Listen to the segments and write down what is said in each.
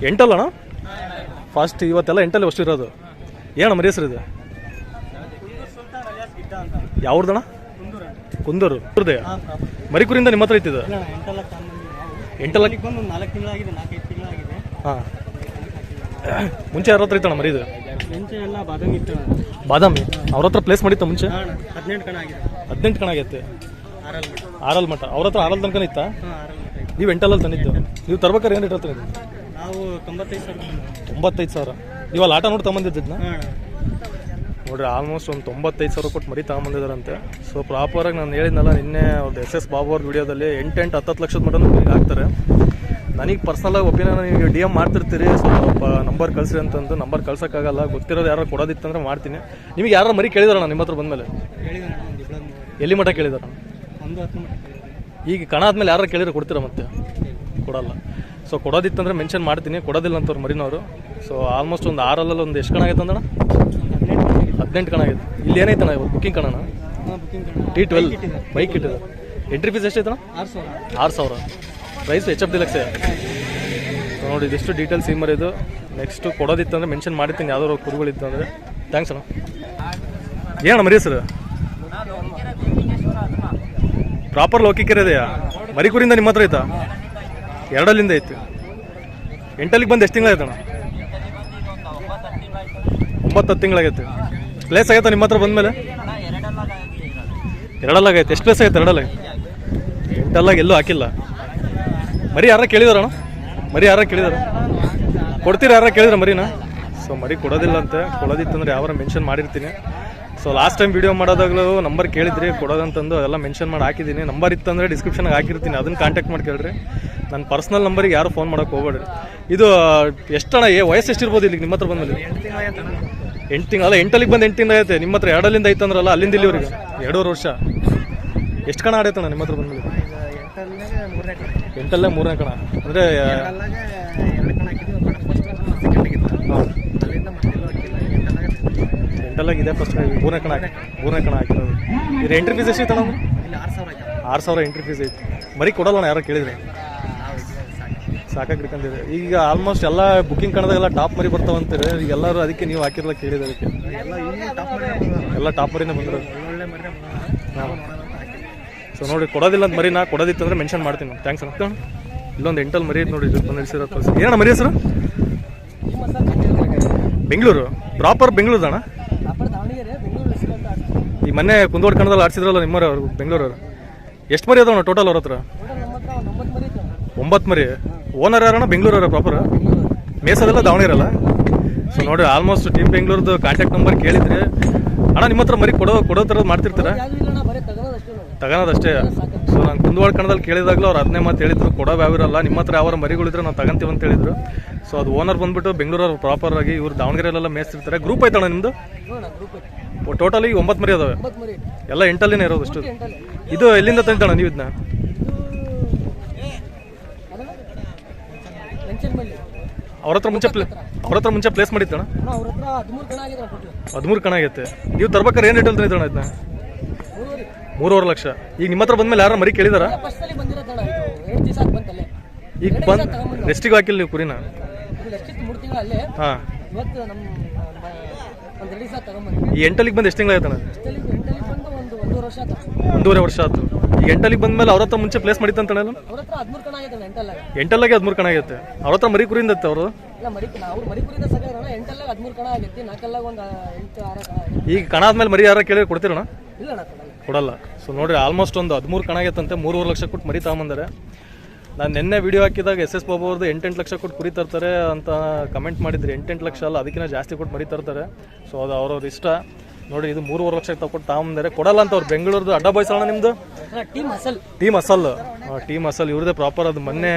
ಎಂಟಲ್ಲಣ್ಣ fast ಇವತ್ತೆಲ್ಲ ಎಂಟಲ್ಲಿ ಅಷ್ಟು ಇರೋದು. ಏನಣ್ಣ ಮರಿ ಹೆಸರು ಇದು? ಯಾವ್ದಣ್ಣ? ಕುಂದೂರು. ಮರಿ ಕುರಿಯಿಂದ ನಿಮ್ಮ ಹತ್ರ ಐತಿದ? ಎಂಟಲ್ಲ ಹಾಂ. ಮುಂಚೆ ಯಾರ ಹತ್ರ ಐತಣ್ಣ ಮರಿ ಇದು? ಬಾದಾಮಿ ಅವ್ರ ಹತ್ರ ಪ್ಲೇಸ್ ಮಾಡಿತ್ತ ಮುಂಚೆ? 18 ಕಣ ಆಗೈತೆ. ಆರಲ್ ಮಠ ಅವ್ರ ಹತ್ರ ಆರಲ್ ತನಕ ಇತ್ತಾ? ನೀವು ಎಂಟಲ್ಲಿ ತಂದಿದ್ದು. ನೀವು ತರ್ಬೇಕಾರೆ ಏನು ರೇಟ್ ಹೇಳ್ತೀರಿ? ನಾವು 95,000. ನೀವು ಅಲ್ಲಿ ಆಟ ನೋಡಿ ತಗೊಂಬಂದಿದ್ದನ್ನ ನೋಡ್ರಿ. ಆಲ್ಮೋಸ್ಟ್ ಒಂದು 95,000 ಕೊಟ್ಟು ಮರಿ ತಗೊಂಬಂದಿದ್ದಾರಂತೆ. ಸೊ ಪ್ರಾಪರಾಗಿ ನಾನು ಹೇಳಿದ್ನಲ್ಲ ನಿನ್ನೆ ಅವ್ರದ್ದು SS ಬಾಬು ಅವ್ರ ವಿಡಿಯೋದಲ್ಲಿ 8-10 ಲಕ್ಷದ ಮಟನ್ ಮರಿಗೆ ಹಾಕ್ತಾರೆ. ನನಗೆ ಪರ್ಸನಲಾಗಿ ಒಪಿನಿಯನ್ ನೀವು DM ಮಾಡ್ತಿರ್ತೀರಿ, ಸ್ವಲ್ಪ ನಂಬರ್ ಕಳಿಸ್ರಿ ಅಂತಂದು. ನಂಬರ್ ಕಳ್ಸೋಕ್ಕಾಗಲ್ಲ, ಗೊತ್ತಿರೋದು ಯಾರು ಕೊಡೋದಿತ್ತಂದ್ರೆ ಮಾಡ್ತೀನಿ. ನಿಮಗೆ ಯಾರು ಮರಿ ಕೇಳಿದಾರಣ್ಣ ನಿಮ್ಮ ಹತ್ರ ಬಂದಮೇಲೆ? ಎಲ್ಲಿ ಮಠ ಕೇಳಿದಾರ? ಈಗ ಕಣ ಆದ್ಮೇಲೆ ಯಾರು ಕೇಳಿದ್ರೆ ಕೊಡ್ತೀರಾ? ಮತ್ತೆ ಕೊಡಲ್ಲ. ಸೊ ಕೊಡೋದಿತ್ತಂದ್ರೆ ಮೆನ್ಷನ್ ಮಾಡ್ತೀನಿ, ಕೊಡೋದಿಲ್ಲ ಅಂತವ್ರು ಮರಿನವರು. ಸೊ ಆಲ್ಮೋಸ್ಟ್ ಒಂದು 6 ಒಂದು ಎಷ್ಟು ಕಣ ಆಗೈತೆ ಅಂದಣ್ಣ? 18 ಕಣ ಆಗೈತೆ. ಇಲ್ಲಿ ಏನೈತಣ್ಣ ಇವಾಗ ಬುಕ್ಕಿಂಗ್ ಕಣಣ್ಣ? T12 ಬೈಕ್ ಇಟ್ಟಿದೆ. ಎಂಟ್ರಿ ಫೀಸ್ ಎಷ್ಟೈತಣ್ಣ? 6,000. Price HF deluxe. ನೋಡಿ ಇದಿಷ್ಟು ಡೀಟೇಲ್ಸ್ ಈ ಮರಿದು. ನೆಕ್ಸ್ಟ್ ಕೊಡೋದಿತ್ತಂದ್ರೆ ಮೆನ್ಷನ್ ಮಾಡ್ತೀನಿ ಯಾವ್ದಾದ್ರು ಕುರುಗಳಿತ್ತಂದ್ರೆ. ಥ್ಯಾಂಕ್ಸ್ ಅಣ್ಣ. ಏನಣ್ಣ ಮರಿ ಹೆಸರು? ಪ್ರಾಪರ್ ಲೋಕಿಕೆರೆ ಇದೆಯಾ? ಮರಿ ಕುರಿಯಿಂದ ನಿಮ್ಮ ಹತ್ರ ಐತಾ? 2 ಐತಿ. 8 ಬಂದು ಎಷ್ಟು ತಿಂಗಳಾಯ್ತಣ್ಣ? 9-10 ತಿಂಗಳಾಗೈತೆ. ಪ್ಲೇಸ್ ಆಗೈತೆ ನಿಮ್ಮ ಹತ್ರ ಬಂದಮೇಲೆ? 2 ಆಗೈತೆ. ಎಷ್ಟು ಪ್ಲೇಸ್ ಆಗೈತೆ 2? 8 ಎಲ್ಲೂ ಹಾಕಿಲ್ಲ. ಮರಿ ಯಾರ ಕೇಳಿದಾರಣ್ಣ? ಮರಿ ಯಾರ ಕೇಳಿದಾರ? ಕೊಡ್ತೀರ? ಯಾರ ಕೇಳಿದ್ರ ಮರಿನ? ಸೊ ಮರಿ ಕೊಡೋದಿಲ್ಲ ಅಂತೆ. ಕೊಡೋದಿತ್ತಂದ್ರೆ ಯಾವಾರ ಮೆನ್ಷನ್ ಮಾಡಿರ್ತೀನಿ. ಸೊ ಲಾಸ್ಟ್ ಟೈಮ್ ವಿಡಿಯೋ ಮಾಡೋದಾಗಲೂ ನಂಬರ್ ಕೇಳಿದ್ರಿ ಕೊಡೋದಂತಂದು ಎಲ್ಲ ಮೆನ್ಷನ್ ಮಾಡಿ ಹಾಕಿದ್ದೀನಿ. ನಂಬರ್ ಇತ್ತಂದರೆ ಡಿಸ್ಕ್ರಿಪ್ಷನ್ಗೆ ಹಾಕಿರ್ತೀನಿ, ಅದನ್ನು ಕಾಂಟ್ಯಾಕ್ಟ್ ಮಾಡಿ ಕೇಳ್ರಿ. ನನ್ನ ಪರ್ಸ್ನಲ್ ನಂಬರಿಗೆ ಯಾರು ಫೋನ್ ಮಾಡೋಕೆ ಹೋಗ್ಬೇಡ್ರಿ. ಇದು ಎಷ್ಟಣ್ಣ ವಯಸ್ಸು ಎಷ್ಟಿರ್ಬೋದು ಇಲ್ಲಿಗೆ ನಿಮ್ಮ ಹತ್ರ ಬಂದಮೇಲೆ? 8 ತಿಂಗಳು ಅಲ್ಲ, 8 ಬಂದು 8 ತಿಂಗಳು ಐತೆ. ನಿಮ್ಮ ಹತ್ರ 2 ಐತಂದ್ರಲ್ಲ, ಅಲ್ಲಿಂದ ಇಲ್ಲಿವರೆಗೆ 2.5 ವರ್ಷ. ಎಷ್ಟು ಕಣ ಆಡೈತಣ್ಣ ನಿಮ್ಮ ಹತ್ರ ಬಂದಮೇಲೆ? 8 3ನೇ ಕಣ ಅಂದರೆ ಇದೆ. ಫಸ್ಟ್ 3ನೇ ಕಣ ಹಾಕಿರೋದು. ಇದು ಎಂಟ್ರಿ ಫೀಸ್ ಎಷ್ಟು ಐತಣ್ಣ? 6,000 ಎಂಟ್ರಿ ಫೀಸ್ ಐತಿ. ಮರಿ ಕೊಡೋಲ್ಲ ಯಾರೋ ಕೇಳಿದ್ರೆ? ಸಾಕಾಗಿ ಹಿಡ್ಕೊಂಡಿದೆ. ಈಗ ಆಲ್ಮೋಸ್ಟ್ ಎಲ್ಲ ಬುಕ್ಕಿಂಗ್ ಕಣದಾಗೆಲ್ಲ ಟಾಪ್ ಮರಿ ಬರ್ತಾವಂತೀರಿ. ಈಗ ಎಲ್ಲರೂ ಅದಕ್ಕೆ ನೀವು ಹಾಕಿರಲ್ಲ ಕೇಳಿದ ಅದಕ್ಕೆ. ಎಲ್ಲ ಟಾಪ್ ಮರಿನೇ ಬಂದರು. ಸೊ ನೋಡಿ ಕೊಡೋದಿಲ್ಲ ಅಂತ ಮರಿನಾ, ಕೊಡೋದಿತ್ತಂದ್ರೆ ಮೆನ್ಷನ್ ಮಾಡ್ತೀನಿ. ಥ್ಯಾಂಕ್ಸ್ ಅಣ್ಣ. ಇಲ್ಲೊಂದು 8 ಮರಿ ನೋಡಿ ಬಂದು ಇಳಿಸಿರೋ. ಏನಣ್ಣ ಮರಿ ಹೆಸರು? ಬೆಂಗಳೂರು ಪ್ರಾಪರ್ ಬೆಂಗಳೂರು ಅಣ್ಣ? ಈ ಮೊನ್ನೆ ಕುಂದೋಡ್ ಕಣದಲ್ಲಿ ಆಡ್ಸಿದ್ರಲ್ಲ ನಿಮ್ಮವ್ರು ಅವ್ರು ಬೆಂಗಳೂರವ್ರು. ಎಷ್ಟು ಮರಿ ಅದಾವಣ್ಣ ಟೋಟಲ್ ಅವ್ರ ಹತ್ರ? 9 ಮರಿ. ಓನರ್ ಯಾರಣ್ಣ? ಬೆಂಗಳೂರವ್ರ ಪ್ರಾಪರ್? ಮೇಸದೆಲ್ಲ ದಾವಣಗೆರೆಲ್ಲ. ಸೊ ನೋಡಿ ಆಲ್ಮೋಸ್ಟ್ ಟೀಮ್ ಬೆಂಗಳೂರದ್ದು ಕಾಂಟ್ಯಾಕ್ಟ್ ನಂಬರ್ ಕೇಳಿದ್ರಿ ಅಣ್ಣ. ನಿಮ್ಮ ಹತ್ರ ಮರಿ ಕೊಡೋ ಥರದ್ದು ಮಾಡ್ತಿರ್ತೀರ? ತಗೋದಷ್ಟೇ. ಸೊ ನಾನು ಕುಂದವಾಡ ಕಣದಲ್ಲಿ ಕೇಳಿದಾಗಲೂ ಅವ್ರು 10ನೇ ಮಾತು ಹೇಳಿದ್ರು, ಕೊಡೋ ಯಾವಿರಲ್ಲ, ನಿಮ್ಮ ಹತ್ರ ಯಾವ ಮರಿಗಳಿದ್ರೆ ನಾವು ತಗೊಂತೀವಿ ಅಂತ ಹೇಳಿದ್ರು. ಸೊ ಅದು ಓನರ್ ಬಂದ್ಬಿಟ್ಟು ಬೆಂಗಳೂರವ್ರು ಪ್ರಾಪರ್ ಆಗಿ, ಇವ್ರು ದಾವಣಗೆರೆಯಲ್ಲೆಲ್ಲ ಮೇಯಿಸ್ತಿರ್ತಾರೆ. ಗ್ರೂಪ್ ಐತಣ್ಣ ನಿಮ್ಮದು? ಟೋಟಲಿ 9 ಮರಿ ಅದಾವೆ. ಎಲ್ಲ 8 ಇರೋದು ಅಷ್ಟು. ಇದು ಎಲ್ಲಿಂದ ತಂದಿದ್ದಣ್ಣ ನೀವು ಇದನ್ನ? ಅವ್ರ ಹತ್ರ ಮುಂಚೆ ಪ್ಲೇಸ್ ಮಾಡಿತ್ತಣ್ಣ? 13 ಕಣ ಆಗೈತೆ. ನೀವು ತರ್ಬೇಕಾರೆ ಏನು ರೇಟ್ ಹೇಳ್ತಾ ಇದ್ದಣ್ಣ ಇದನ್ನ? 3.5 ಲಕ್ಷ. ಈಗ ನಿಮ್ಮ ಹತ್ರ ಬಂದ್ಮೇಲೆ ಯಾರು ಮರಿ ಕೇಳಿದಾರ? ಈಗ ಬಂದು ರೆಸ್ಟಿಗೆ ಹಾಕಿಲ್ಲ ನೀವು ಕುರಿನ? ಹಾಂ. ಈ 8 ಬಂದು ಎಷ್ಟು ತಿಂಗಳಾಯ್ತಣ್ಣ? 1.5 ವರ್ಷ ಆಯ್ತು. ಈಗ 8 ಬಂದ್ಮೇಲೆ ಅವ್ರ ಹತ್ರ ಮುಂಚೆ ಪ್ಲೇಸ್ ಮಾಡಿತ್ತಂತಣ್ಣ? 8 13 ಕಣ ಆಗೈತೆ. ಅವ್ರ ಹತ್ರ ಮರಿ ಕುರಿಯಿಂದ ಅವರು? ಈಗ ಕಣ ಆದ್ಮೇಲೆ ಮರಿ ಯಾರ ಕೇಳಿ ಕೊಡ್ತೀರಣ್ಣ? ಕೊಡಲ್ಲ. ಸೊ ನೋಡ್ರಿ ಆಲ್ಮೋಸ್ಟ್ ಒಂದು 13 ಕಣ ಆಗೈತಂತೆ. 3.5 ಲಕ್ಷ ಕೊಟ್ಟು ಮರಿ ತಗೊಂಬಂದಾರೆ. ನಾನು ನಿನ್ನೆ ವಿಡಿಯೋ ಹಾಕಿದಾಗ SS ಬಾಬು ಅವ್ರದ್ದು 8 ಲಕ್ಷ ಕೊಟ್ಟು ಕುರಿ ತರ್ತಾರೆ ಅಂತ ಕಮೆಂಟ್ ಮಾಡಿದ್ರಿ. 8 ಲಕ್ಷ ಅಲ್ಲ, ಅದಕ್ಕಿಂತ ಜಾಸ್ತಿ ಕೊಟ್ಟು ಮರಿ ತರ್ತಾರೆ. ಸೊ ಅದು ಅವ್ರವ್ರ ಇಷ್ಟ. ನೋಡಿ ಇದು 3.5 ಲಕ್ಷ ತಗೊಟ್ಟು ತಗೊಂಬಂದಾರೆ. ಕೊಡಲ್ಲ ಅಂತ ಅವ್ರು ಬೆಂಗಳೂರದು ಅಡ್ಡ ಬಾಯ್ಸ್ ಅಣ್ಣ ನಿಮ್ಮದು? ಟೀಮ್ ಅಸಲ್ ಇವ್ರದೇ ಪ್ರಾಪರ್. ಅದು ಮೊನ್ನೆ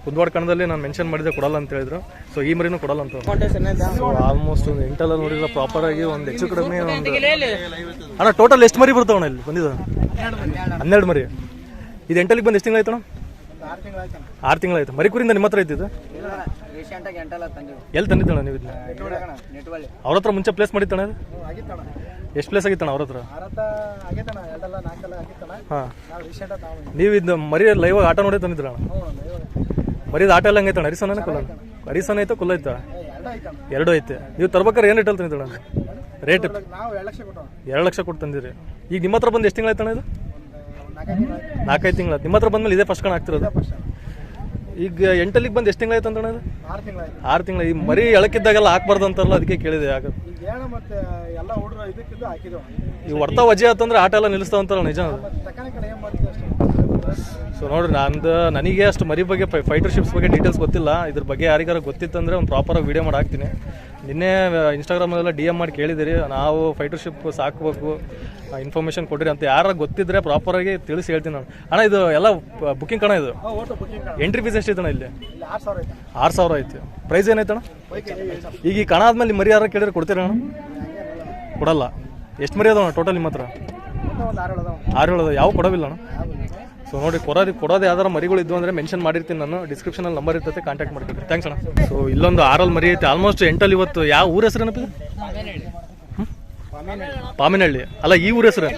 ಕುಂದವಾಡ ಕಣದಲ್ಲಿ ನಾನು ಮೆನ್ಷನ್ ಮಾಡಿದೆ ಕೊಡಲ್ಲ ಅಂತ ಹೇಳಿದ್ರು. ಸೊ ಈ ಮರಿನೂ ಕೊಡಲ್ಲ ಅಂತ. ಸೊ ಆಲ್ಮೋಸ್ಟ್ ಒಂದು 8 ನೋಡಿದ್ರೆ ಪ್ರಾಪರ್ ಆಗಿ ಒಂದು ಹೆಚ್ಚು ಕಡಿಮೆ ಒಂದು ಅಣ್ಣ ಟೋಟಲ್ ಎಷ್ಟು ಮರಿ ಬರ್ತಾವಣ್ಣ ಇಲ್ಲಿ ಬಂದಿದ್ದು? 12 ಮರಿ. ಇದು 8 ಬಂದು ಎಷ್ಟು ತಿಂಗಳಾಯ್ತಣ್ಣ? 6 ತಿಂಗಳಾಯ್ತು. ಮರಿ ಕುರಿಯಿಂದ ನಿಮ್ಮ ಹತ್ರ ಐತಿದ್ದು? ಎಲ್ಲಿ ತಂದಿದ್ದಣ್ಣ ನೀವು ಇದನ್ನ? ಅವ್ರ ಹತ್ರ ಮುಂಚೆ ಪ್ಲೇಸ್ ಮಾಡಿತ್ತಣ್ಣ? ಎಷ್ಟು ಪ್ಲೇಸ್ ಆಗಿತ್ತಣ್ಣ ಅವ್ರ ಹತ್ರ? ಹಾಂ. ನೀವು ಇದು ಮರಿ ಲೈವ್ ಆಟ ನೋಡಿ ತಂದಿದ್ರಣ್ಣ? ಮರಿದ ಆಟ ಎಲ್ಲ ಹಂಗೈತಣ್ಣ ಹರಿಸನ ಕುಲ್ಲ ಹರಿಸನ ಐತೆ ಕುಲ್ಲ ಐತಾ ಎರಡು ಐತೆ ನೀವು ತರ್ಬೇಕಾರೆ ಏನು ರೇಟ್ ಅಲ್ಲಿ ತಂದಿದ್ದಣ್ಣ ರೇಟ್ 2 ಲಕ್ಷ ಕೊಟ್ಟು ತಂದಿರಿ ಈಗ ನಿಮ್ಮ ಹತ್ರ ಬಂದು ಎಷ್ಟು ತಿಂಗಳಾಯ್ತಣ್ಣ ಇದು 4-5 ತಿಂಗಳ ನಿಮ್ಮ ಹತ್ರ ಬಂದ್ಮೇಲೆ ಇದೇ ಫಸ್ಟ್ ಕಣ ಆಗ್ತಿರೋದು ಈಗ 8 ಬಂದು ಎಷ್ಟು ತಿಂಗಳಾಯ್ತು ಅಂತಣ್ಣ ಇದು 6 ತಿಂಗಳ ಈ ಮರಿ ಎಳಕಿದ್ದಾಗೆಲ್ಲ ಹಾಕ್ಬಾರ್ದು ಅಂತಾರಲ್ಲ ಅದಕ್ಕೆ ಕೇಳಿದೆ ಯಾಕೆ ಈ ಹೊರ್ತಾ ವಜೆ ಆತಂದ್ರೆ ಆಟ ಎಲ್ಲ ನಿಲ್ಲಿಸ್ತಾವ ಅಂತಾರಲ್ಲ ನಿಜ ಸೊ ನೋಡ್ರಿ ನನಗೆ ಅಷ್ಟು ಮರಿ ಬಗ್ಗೆ ಫೈಟರ್ಶಿಪ್ಸ್ ಬಗ್ಗೆ ಡೀಟೇಲ್ಸ್ ಗೊತ್ತಿಲ್ಲ ಇದ್ರ ಬಗ್ಗೆ ಯಾರಿಗಾರ ಗೊತ್ತಿತ್ತಂದ್ರೆ ಒಂದು ಪ್ರಾಪರಾಗಿ ವೀಡಿಯೋ ಮಾಡಿ ಹಾಕ್ತೀನಿ ನಿನ್ನೆ ಇನ್ಸ್ಟಾಗ್ರಾಮಲ್ಲೆಲ್ಲ DM ಮಾಡಿ ಕೇಳಿದಿರಿ ನಾವು ಫೈಟರ್ಶಿಪ್ ಸಾಕಬೇಕು ಇನ್ಫಾರ್ಮೇಷನ್ ಕೊಡ್ರಿ ಅಂತ ಯಾರು ಗೊತ್ತಿದ್ರೆ ಪ್ರಾಪರಾಗಿ ತಿಳಿಸಿ ಹೇಳ್ತೀನಿ ನಾನು ಅಣ್ಣ ಇದು ಎಲ್ಲ ಬುಕ್ಕಿಂಗ್ ಕಣ ಇದು ಎಂಟ್ರಿ ಫೀಸ್ ಎಷ್ಟೈತಣ್ಣ ಇಲ್ಲಿ 6,000 ಐತಿ ಪ್ರೈಸ್ ಏನೈತಣ್ಣ ಈಗ ಈ ಕಣ ಆದ್ಮೇಲೆ ಮರಿ ಯಾರು ಕೇಳಿದ್ರೆ ಕೊಡ್ತೀರಣ್ಣ ಕೊಡಲ್ಲ ಎಷ್ಟು ಮರಿ ಅದಾವಣ್ಣ ಟೋಟಲ್ ನಿಮ್ಮ ಹತ್ರ 6 ಯಾವ ಕೊಡೋವಿಲ್ಲ ಅಣ್ಣ ಸೊ ನೋಡಿ ಕೊಡೋದು ಯಾವ್ದಾರ ಮರಿಗಳು ಇದ್ದು ಅಂದರೆ ಮೆನ್ಷನ್ ಮಾಡಿರ್ತೀನಿ ನಾನು ಡಿಸ್ಕ್ರಿಪ್ಷನಲ್ಲಿ ನಂಬರ್ ಇರ್ತೈತೆ ಕಾಂಟ್ಯಾಕ್ಟ್ ಮಾಡ್ತೀನಿ ಥ್ಯಾಂಕ್ಸ್ ಅಣ್ಣ ಸೊ ಇಲ್ಲೊಂದು 6 ಮರಿ ಐತೆ ಆಲ್ಮೋಸ್ಟ್ 8 ಇವತ್ತು ಯಾವ ಊರ ಹೆಸರು ಏನಪ್ಪ ಪಾಮಿನಹಳ್ಳಿ ಅಲ್ಲ ಈ ಊರ ಹೆಸರು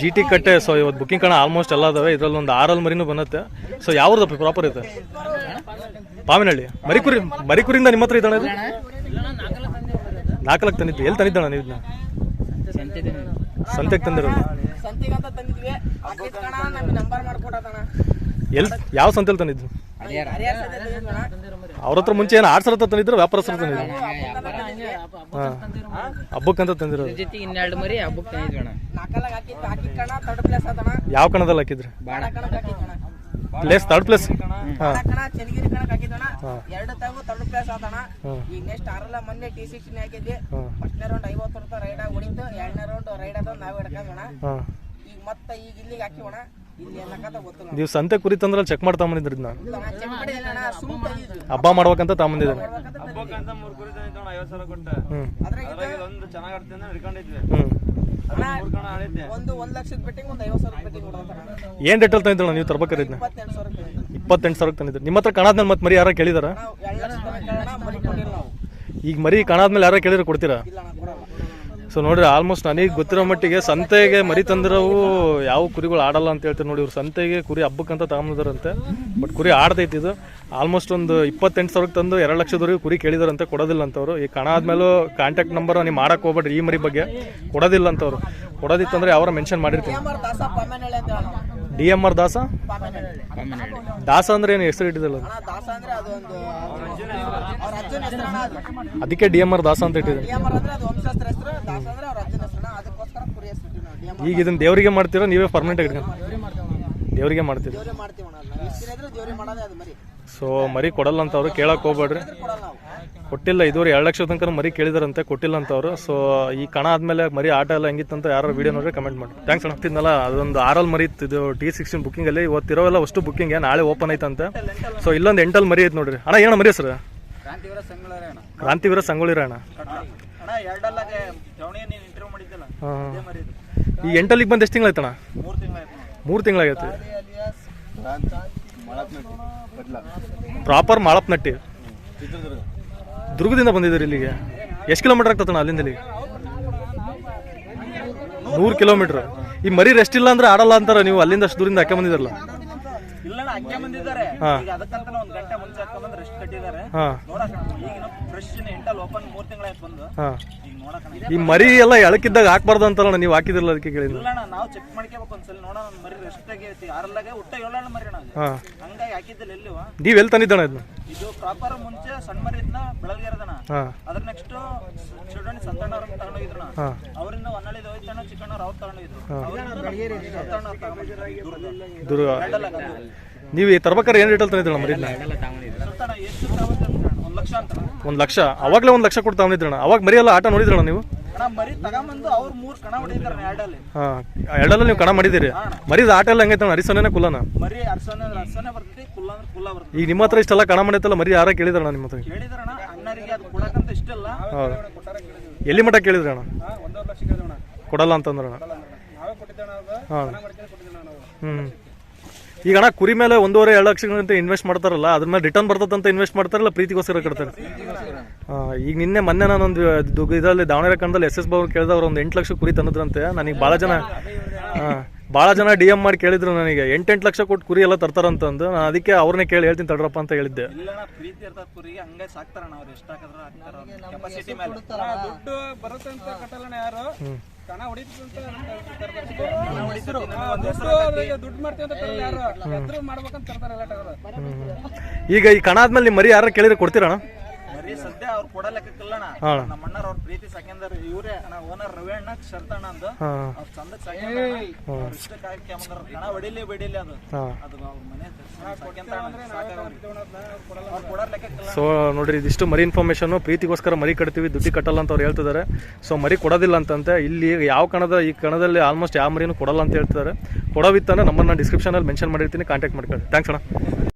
GT ಕಟ್ಟೆ ಸೊ ಇವತ್ತು ಬುಕ್ಕಿಂಗ್ ಕಣ ಆಲ್ಮೋಸ್ಟ್ ಎಲ್ಲ ಅದಾವೆ ಇದರಲ್ಲಿ ಒಂದು 6 ಮರಿನೂ ಬಂದತ್ತೆ ಸೊ ಯಾವ್ದಪ್ಪ ಪ್ರಾಪರ್ ಐತೆ ಪಾಮಿನಹಳ್ಳಿ ಮರಿಕುರಿಂದ ನಿಮ್ಮ ಹತ್ರ ಇದ್ದಾನೆ 4 ಲಕ್ಷ ತಂದಿದ್ದು ಎಲ್ಲಿ ತಂದಿದ್ದಣ್ಣ ನೀವು ಇದನ್ನ ಸಂತೆಗೆ ತಂದಿರೋದು ಎಲ್ಲಿ ಯಾವ ಸಂತೆಲಿ ತಂದಿದ್ದು ಅವ್ರ ಹತ್ರ ಮುಂಚೆ ಏನು 6 ಹತ್ರ ತಂದಿದ್ರು ವ್ಯಾಪಾರಸ್ಥರ ತಂದಿದ್ರು ಹಾಂ ಹಬ್ಬಕ್ಕಂತ ತಂದಿರೋದು ಯಾವ ಕಣದಲ್ಲಿ ಹಾಕಿದ್ರಿ ಪ್ಲೇಸ್ 3rd ಪ್ಲೇಸ್ ನೀವು ಸಂತೆ ಕುರಿ ತಂದ್ರೆ ಚೆಕ್ ಮಾಡ್ತಾ ಬಂದಿದ್ರಿ ಹಬ್ಬ ಮಾಡ್ಬೇಕಂತ ತಗೊಂಬಂದಿದ್ದಾನೆ ಏನ್ ರೇಟಲ್ಲಿ ತಂದಿದ್ದಣ್ಣ ನೀವು ತರ್ಬೇಕಾರೆ 28,000 ತಂದಿದ್ರಿ ನಿಮ್ಮ ಹತ್ರ ಕಣಾದ್ಮೇಲೆ ಮತ್ತೆ ಮರಿ ಯಾರ ಕೇಳಿದಾರ ಈಗ ಮರಿ ಕಣಾದ್ಮೇಲೆ ಯಾರ ಕೇಳಿದ್ರೆ ಕೊಡ್ತೀರಾ ಸೊ ನೋಡ್ರಿ ಆಲ್ಮೋಸ್ಟ್ ನನಗೆ ಗೊತ್ತಿರೋ ಮಟ್ಟಿಗೆ ಸಂತೆಗೆ ಮರಿ ತಂದಿರೋವು ಯಾವ ಕುರಿಗಳು ಆಡಲ್ಲ ಅಂತ ಹೇಳ್ತಾರೆ ನೋಡಿ ಇವ್ರು ಸಂತೆಗೆ ಕುರಿ ಹಬ್ಬಕ್ಕಂತ ತಗೊಂಡಿದಾರಂತೆ ಬಟ್ ಕುರಿ ಆಡ್ತೈತಿ ಇದು ಆಲ್ಮೋಸ್ಟ್ ಒಂದು 28,000 ತಂದು 2 ಲಕ್ಷದವರೆಗೂ ಕುರಿ ಕೇಳಿದಾರಂತೆ ಕೊಡೋದಿಲ್ಲ ಅಂತವ್ರು ಈ ಕಣ ಆದ್ಮೇಲೂ ಕಾಂಟ್ಯಾಕ್ಟ್ ನಂಬರ್ ನೀವು ಮಾಡಕ್ಕೆ ಹೋಗ್ಬೇಡ್ರಿ ಈ ಮರಿ ಬಗ್ಗೆ ಕೊಡೋದಿಲ್ಲ ಅಂತವ್ರು ಕೊಡೋದಿತ್ತಂದ್ರೆ ಅವರ ಮೆನ್ಷನ್ ಮಾಡಿರ್ತೀನಿ DMR ದಾಸ ಅಂದ್ರೆ ಏನು ಹೆಸರು ಇಟ್ಟಿದ್ದಲ್ಲ ಅದಕ್ಕೆ DMR ದಾಸ ಅಂತ ಇಟ್ಟಿದ್ದಾರೆ ಈಗ ಇದನ್ನ ದೇವರಿಗೆ ಮಾಡ್ತೀರಾ ನೀವೇ ಪರ್ಮನೆಂಟ್ ಆಗಿ ದೇವರಿಗೆ ಮಾಡ್ತೀರಿ ಸೊ ಮರಿ ಕೊಡಲ್ಲ ಅಂತ ಅವ್ರು ಕೇಳಕ್ ಹೋಗ್ಬೇಡ್ರಿ ಕೊಟ್ಟಿಲ್ಲ ಇದುವರೆ 2 ಲಕ್ಷ ತನಕ ಮರಿ ಕೇಳಿದಾರಂತೆ ಕೊಟ್ಟಿಲ್ಲ ಅಂತ ಅವರು ಸೊ ಈ ಕಣ ಆದ್ಮೇಲೆ ಮರಿ ಆಟ ಎಲ್ಲ ಹೆಂಗಿತ್ತಂತ ಯಾರು ವಿಡಿಯೋ ನೋಡ್ರಿ ಕಮೆಂಟ್ ಮಾಡಿ ಥ್ಯಾಂಕ್ಸ್ ಅಣ್ಣ ಆಗ್ತಿದ್ನಲ್ಲ ಅದೊಂದು 6 ಮರಿ ಇತ್ತು ಇದು T16 ಬುಕ್ಕಿಂಗ್ ಅಲ್ಲಿ ಇವತ್ತಿರೋವೆಲ್ಲ ಅಷ್ಟು ಬುಕ್ಕಿಂಗ್ ನಾಳೆ ಓಪನ್ ಐತಂತೆ ಸೊ ಇಲ್ಲೊಂದು 8 ಮರಿ ಐತೆ ನೋಡ್ರಿ ಅಣ್ಣ ಏನ ಮರಿ ಹೆಸರು ಕ್ರಾಂತಿವೀರ ಸಂಗೊಳ್ಳಿರ ಅಣ್ಣ ಈ 8 ಬಂದು ಎಷ್ಟು ತಿಂಗಳಾಯ್ತಣ್ಣ 3 ತಿಂಗಳಾಗೈತೆ ಪ್ರಾಪರ್ ಮಾಳಪ್ನಟ್ಟಿ ದುರ್ಗದಿಂದ ಬಂದಿದ್ದೀರಿ ಇಲ್ಲಿಗೆ ಎಷ್ಟು ಕಿಲೋಮೀಟರ್ ಆಗ್ತದಣ್ಣ ಅಲ್ಲಿಂದ ಇಲ್ಲಿಗೆ 100 ಕಿಲೋಮೀಟರ್ ಈ ಮರಿ ರೆಸ್ಟ್ ಇಲ್ಲ ಅಂದ್ರೆ ಆಡಲ್ಲ ಅಂತಾರ ನೀವು ಅಲ್ಲಿಂದ ಅಷ್ಟು ದೂರಿಂದ ಹಾಕಿ ಬಂದಿದ್ರಲ್ಲ ಈ ಮರಿ ಎಲ್ಲ ಎಳಕಿದ್ದಾಗ ಹಾಕ್ಬಾರ್ದು ಅಂತಲ್ಲ ನೀವು ಹಾಕಿದಿರಲ್ಲ ಅದಕ್ಕೆ ಕೇಳಿ ನಾವು ಚೆಕ್ ಮಾಡ್ಕೋಬೇಕು ಒಂದ್ಸಲ ನೋಡೋಣ ಮರಿ ರೆಸ್ಟ್ ಆಗೈತಿ ಆರಲ್ಲಾಗೆ ಊಟ 7 ಮರಿ ಹಂಗಾಗಿ ಹಾಕಿದ್ದಿಲ್ಲ ಎಲ್ಲಿವ ನೀವ್ ಎಲ್ಲಿ ತಂದಿದ್ದಣ ಇದು ಪ್ರಾಪರ್ ಮುಂಚೆ ಸಣ್ಣ ಮರಿ ಇದ್ನ ಬೆಳಗ್ಗೆರದನ ಅದ್ರ ನೆಕ್ಸ್ಟ್ ಚುಡಣಿ ಸಂತಣ್ಣ ಅವ್ರ ತಗೊಂಡೋಗಿದ್ರು ಅವರಿಂದ ಹೊನ್ನಳ್ಳಿ ಹೋಯ್ತಣ್ಣ ಚಿಕ್ಕಣ್ಣವ್ರು ಅವ್ರು ತಗೊಂಡೋಗಿದ್ರು ನೀವು ಈ ತರ್ಬೇಕಾರೆ ಏನ್ ರೇಟಲ್ಲಿ ತಂದಿದ್ದಣ್ಣ ಮರಿ $1 ಲಕ್ಷ ಅವಾಗ್ಲೇ 1 ಲಕ್ಷ ಕೊಟ್ಟು ತಗೊಂಡಿದ್ರಣ್ಣ ಅವಾಗ ಮರಿ ಎಲ್ಲ ಆಟ ನೋಡಿದ್ರಣ್ಣ ನೀವು ಮರಿ ತಗೊಂಬಂದು ಅವ್ರು 3 ಕಣ ಹೊಡಿದಾರ ಎರಡಲ್ಲಿ ನೀವು ಕಣ ಮಾಡಿದಿರಿ ಮರಿದ ಆಟ ಎಲ್ಲ ಹೆಂಗೈತೆ ಅರಿಸೋನೇನ ಕುಲ್ಲನ ಮರಿ ಅರ್ಸನೆ ಬರ್ತೈತಿ ಕುಲ್ಲ ಅಂದ್ರೆ ಕುಲ್ಲ ಬರ್ತೈತಿ ಈಗ ನಿಮ್ಮ ಹತ್ರ ಇಷ್ಟೆಲ್ಲ ಕಣ ಮಾಡೈತಲ್ಲ ಮರಿ ಯಾರ ಕೇಳಿದ್ರಣ್ಣ ನಿಮ್ಮ ಹತ್ರ ಕೇಳಿದ್ರಣ್ಣ ಅಣ್ಣರಿಗೆ ಅದು ಕೊಡಕಂತ ಇಷ್ಟಲ್ಲ ಎಲ್ಲಿ ಮಟ್ಟ ಕೇಳಿದ್ರಣ್ಣ 1.5 ಲಕ್ಷ ಕೇಳಿದ್ರಣ್ಣ ಕೊಡಲ್ಲ ಅಂತಂದ್ರಣ್ಣ ನಾವೇ ಕೊಟ್ಟಿದ್ದಣ್ಣ ಈಗ ಅಣ್ಣ ಕುರಿ ಮೇಲೆ 1.5-2 ಲಕ್ಷ ಇನ್ವೆಸ್ಟ್ ಮಾಡ್ತಾರಲ್ಲ ಅದ್ರ ಮೇಲೆ ರಿಟರ್ನ್ ಬರ್ತದಂತ ಇನ್ವೆಸ್ಟ್ ಮಾಡ್ತಾರಲ್ಲ ಪ್ರೀತಿಗೋಸ್ಕರ ಕಟ್ತಾರೆ ಈಗ ನಿನ್ನೆ ಮೊನ್ನೆ ನಾನೊಂದು ಇದರಲ್ಲಿ ದಾವಣಗೆರೆ ಕಣದಲ್ಲಿ SS ಬಾಬು ಕೇಳಿದವ್ರು ಒಂದು 8 ಲಕ್ಷ ಕುರಿ ತಂದ್ರಂತೆ ನನಗೆ ಭಾಳ ಜನ ಭಾಳ ಜನ DM ಮಾಡಿ ಕೇಳಿದ್ರು ನನಗೆ 8 ಲಕ್ಷ ಕೊಟ್ಟು ಕುರಿ ಎಲ್ಲ ತರ್ತಾರಂತಂದು. ನಾನು ಅದಕ್ಕೆ ಅವ್ರನ್ನೇ ಕೇಳಿ ಹೇಳ್ತೀನಿ ತಡ್ರಪ್ಪ ಅಂತ ಹೇಳಿದ್ದೆ. ಇಲ್ಲಣ್ಣ ಪ್ರೀತಿ ಇರ್ತದ ಕುರಿಗೆ ಹಂಗೆ ಸಾಕ್ತಾರಣ್ಣ ಅವ್ರು ಎಷ್ಟು ಹಾಕಿದ್ರು ಹಾಕ್ತಾರ ಕೆಪಾಸಿಟಿ ಮೇಲೆ ದುಡ್ಡು ಬರುತ್ತೆ ಅಂತ ಕಟ್ಟಲ್ಲಣ್ಣ ಯಾರು ಕಣ ಹೊಡಿತಂತ ದುಡ್ಡು ಮಾಡ್ತೀವಿ ಅಂತ ಯಾರು ಎದ್ರು ಮಾಡ್ಬೇಕಂತ ತರ್ತಾರೆ ಎಲ್ಲ. ಈಗ ಈ ಕಣ ಆದ್ಮೇಲೆ ನಿಮ್ಮ ಮರಿ ಯಾರು ಕೇಳಿದ್ರೆ ಕೊಡ್ತೀರಣ್ಣ? ಮರಿ ಸದ್ಯ ಅವ್ರು ಕೊಡೋ ಲೆಕ್ಕಕ್ಕಿಲ್ಲಣ್ಣ. ನಮ್ಮ ಅಣ್ಣರ್ ಅವ್ರ ಪ್ರೀತಿ ಸಾಕ್ಯಂದ್ರ ಇವ್ರೆ ಓನರ್ ರವಿ ಅಣ್ಣ ಶರ್ತಣ್ಣ ಅಂದು ಅವ್ರ ಚಂದಕ್ ಸಾಕ್ಯಂದ್ರ ಇಷ್ಟಕ್ಕೆ ಹಾಕಿ ಅಂದ್ರ ಕಣ ಹೊಡಿಲಿ ಬಿಡಿಲಿ ಅದು ಅದು ಅವ್ರ ಮನೆ ಅವ್ರು ಕೊಡೋ ಲೆಕ್ಕಕ್ಕಿಲ್ಲ. ಸೊ ನೋಡ್ರಿ, ಇದಿಷ್ಟು ಮರಿ ಇನ್ಫಾರ್ಮೇಶನ್. ಪ್ರೀತಿಗೋಸ್ಕರ ಮರಿ ಕಟ್ತೀವಿ, ದುಡ್ಡಿ ಕಟ್ಟಲ್ಲ ಅಂತ ಅವ್ರು ಹೇಳ್ತಿದ್ದಾರೆ. ಸೊ ಮರಿ ಕೊಡೋದಿಲ್ಲ ಅಂತಂತೆ. ಇಲ್ಲಿ ಯಾವ ಈ ಕಣದಲ್ಲಿ ಆಲ್ಮೋಸ್ಟ್ ಯಾವ ಮರಿನೂ ಕೊಡಲ್ಲ ಅಂತ ಹೇಳ್ತಿದ್ದಾರೆ. ಕೊಡೋವಿತ್ತಂದ್ರೆ ನಮ್ಮನ್ನ ಡಿಸ್ಕ್ರಿಪ್ಷನಲ್ಲಿ ಮೆನ್ಷನ್ ಮಾಡಿರ್ತೀನಿ, ಕಾಂಟ್ಯಾಕ್ಟ್ ಮಾಡ್ಕೊಳ್ಳಿ. ಥ್ಯಾಂಕ್ಸ್ ಅಣ್ಣ.